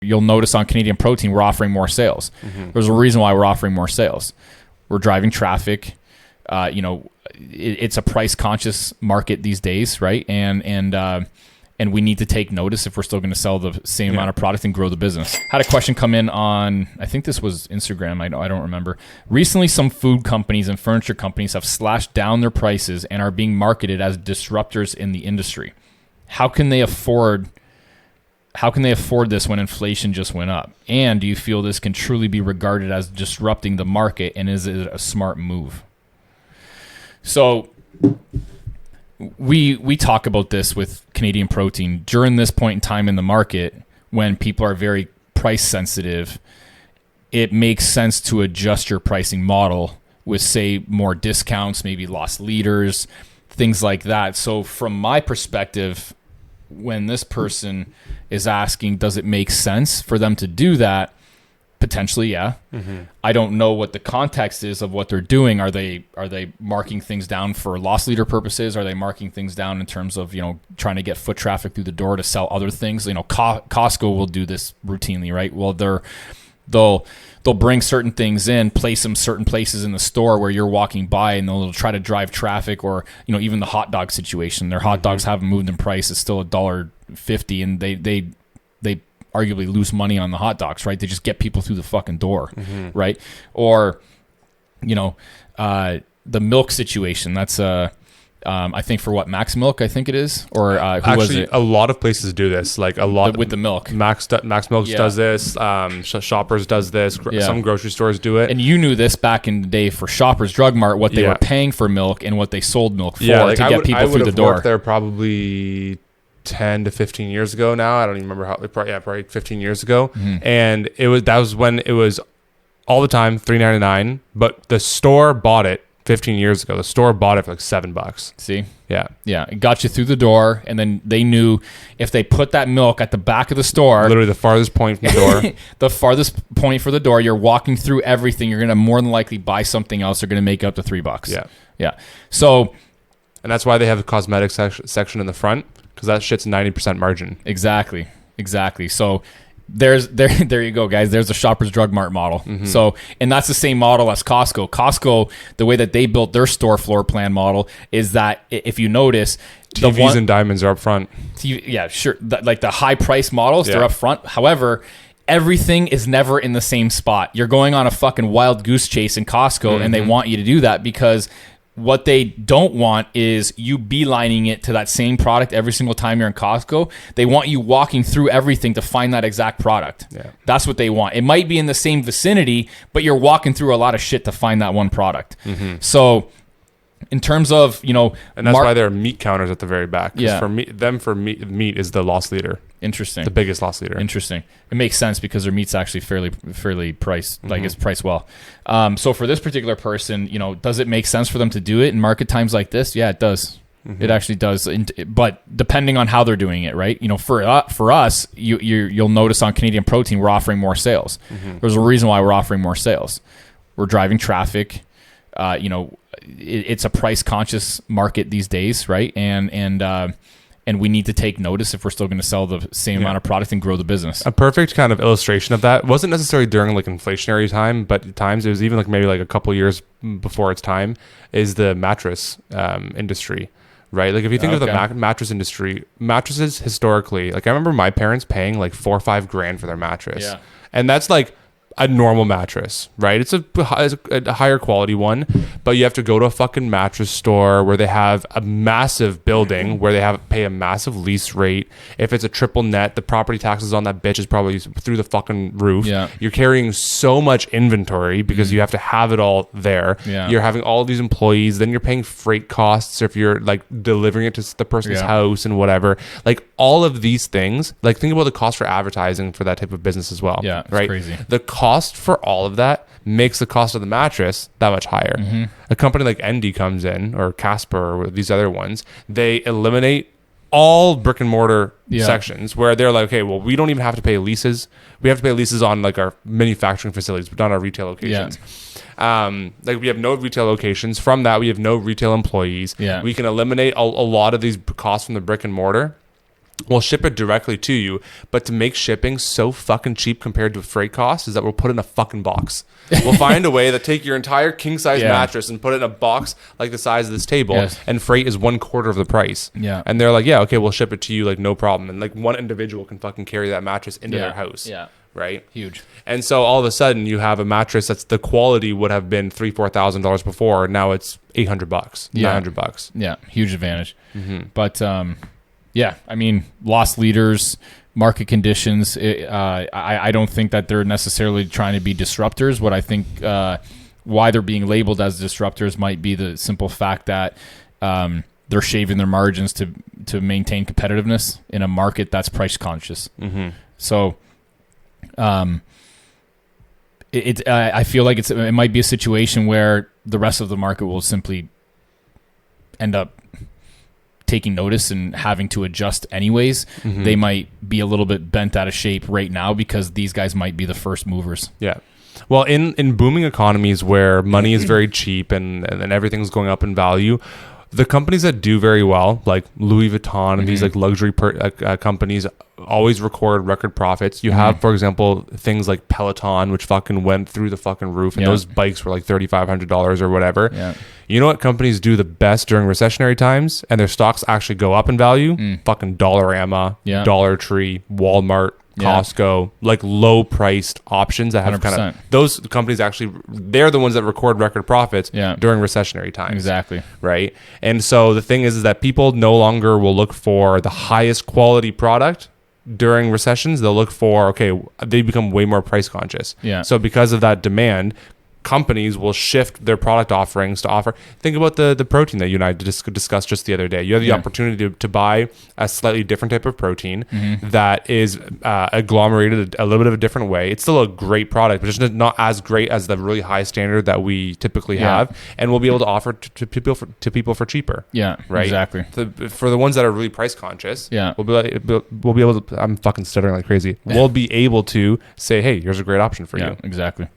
You'll notice on Canadian Protein, we're offering more sales. There's a reason why we're offering more sales. We're driving traffic. It's a price conscious market these days, right? And we need to take notice if we're still going to sell the same amount of product and grow the business. Had a question come in on, I think this was Instagram. I don't remember. Recently, some food companies and furniture companies have slashed down their prices and are being marketed as disruptors in the industry. How can they afford this when inflation just went up? And do you feel this can truly be regarded as disrupting the market? And is it a smart move? So we talk about this with Canadian Protein during this point in time in the market when people are very price sensitive. It makes sense to adjust your pricing model with, say, more discounts, maybe lost leaders, things like that. So from my perspective, when this person is asking, does it make sense for them to do that? Potentially, yeah. I don't know what the context is of what they're doing. Are they marking things down for loss leader purposes? Are they marking things down in terms of, trying to get foot traffic through the door to sell other things? Costco will do this routinely, right? Well, they'll bring certain things in, place them certain places in the store where you're walking by, and they'll try to drive traffic. Or even the hot dog situation. Their hot dogs haven't moved in price. It's still $1.50, and they arguably lose money on the hot dogs, right? They just get people through the fucking door, right? Or, the milk situation. That's I think for Max Milk, I think it is, or who was it? A lot of places do this, like a lot with the milk. Max Milk does this. Shoppers does this. Some grocery stores do it. And you knew this back in the day for Shoppers Drug Mart, what they were paying for milk and what they sold milk for to get people through the door. I worked there probably 10 to 15 years ago now. I don't even remember how. Probably 15 years ago. And that was when it was all the time $3.99, but the store bought it 15 years ago. The store bought it for like $7. See? Yeah. It got you through the door, and then they knew if they put that milk at the back of the store, literally the farthest point from the door, the farthest point for the door, you're walking through everything. You're going to more than likely buy something else. They're going to make up to $3. Yeah. So, and that's why they have a cosmetic section in the front, because that shit's 90% margin. Exactly. So there you go, guys. There's a Shoppers Drug Mart model. So, and that's the same model as Costco. Costco, the way that they built their store floor plan model is that, if you notice, TVs and diamonds are up front. Yeah, sure. Like the high price models, they're up front. However, everything is never in the same spot. You're going on a fucking wild goose chase in Costco, and they want you to do that because what they don't want is you beelining it to that same product every single time you're in Costco. They want you walking through everything to find that exact product. That's what they want. It might be in the same vicinity, but you're walking through a lot of shit to find that one product. So in terms of, and that's why there are meat counters at the very back. Yeah. For meat is the loss leader. Interesting. The biggest loss leader. Interesting. It makes sense because their meat's actually fairly priced, like it's priced well. So for this particular person, does it make sense for them to do it in market times like this? Yeah, it does. It actually does. But depending on how they're doing it, right? For us, you'll notice on Canadian Protein, we're offering more sales. There's a reason why we're offering more sales. We're driving traffic. It's a price conscious market these days, right? And we need to take notice if we're still going to sell the same amount of product and grow the business. A perfect kind of illustration of that wasn't necessarily during like inflationary time, but at times it was even maybe a couple years before its time, is the mattress industry, right? Like if you think of the mattress industry, mattresses historically, like I remember my parents paying like $4 or $5 grand for their mattress, and that's like a normal mattress, right? It's a higher quality one, but you have to go to a fucking mattress store where they have a massive building where they pay a massive lease rate. If it's a triple net, the property taxes on that bitch is probably through the fucking roof. You're carrying so much inventory because you have to have it all there. You're having all these employees, then you're paying freight costs if you're like delivering it to the person's house and whatever. Like all of these things, like think about the cost for advertising for that type of business as well. It's right? crazy. The cost for all of that makes the cost of the mattress that much higher. A company like Endy comes in, or Casper, or these other ones, they eliminate all brick and mortar sections where they're like, okay, well, we don't even have to pay leases. We have to pay leases on like our manufacturing facilities, but not our retail locations. Like we have no retail locations. From that, we have no retail employees. We can eliminate a lot of these costs from the brick and mortar. We'll ship it directly to you, but to make shipping so fucking cheap compared to freight costs is that we'll put it in a fucking box. We'll find a way to take your entire king size mattress and put it in a box like the size of this table, and freight is 1/4 of the price. Yeah. And they're like, yeah, okay, we'll ship it to you, like no problem. And like one individual can fucking carry that mattress into their house. Yeah. Right? Huge. And so all of a sudden you have a mattress that's the quality would have been $3,000-$4,000 before. Now it's $800, $900. Yeah. Huge advantage. But, yeah, I mean, loss leaders, market conditions. I don't think that they're necessarily trying to be disruptors. What I think why they're being labeled as disruptors might be the simple fact that they're shaving their margins to maintain competitiveness in a market that's price conscious. So, I feel like it might be a situation where the rest of the market will simply end up taking notice and having to adjust anyways. They might be a little bit bent out of shape right now because these guys might be the first movers. Yeah. Well, in booming economies where money is very cheap and everything's going up in value, the companies that do very well, like Louis Vuitton and these like luxury companies, always record record profits. You have, for example, things like Peloton, which fucking went through the fucking roof, and those bikes were like $3,500 or whatever. Yeah. You know what companies do the best during recessionary times, and their stocks actually go up in value? Fucking Dollarama, Dollar Tree, Walmart, Costco, like low priced options that have 100%. kind of, those companies actually, they're the ones that record record profits during recessionary times. Exactly. Right. And so the thing is that people no longer will look for the highest quality product during recessions. They'll look for, okay, they become way more price conscious. Yeah. So because of that demand, companies will shift their product offerings to offer. Think about the protein that you and I discussed just the other day. You have the opportunity to buy a slightly different type of protein that is agglomerated a little bit of a different way. It's still a great product, but it's just not as great as the really high standard that we typically have, and we'll be able to offer to people for cheaper. Yeah, right. Exactly. For the ones that are really price conscious, we'll be able to. I'm fucking stuttering like crazy. We'll be able to say, hey, here's a great option for you. Exactly.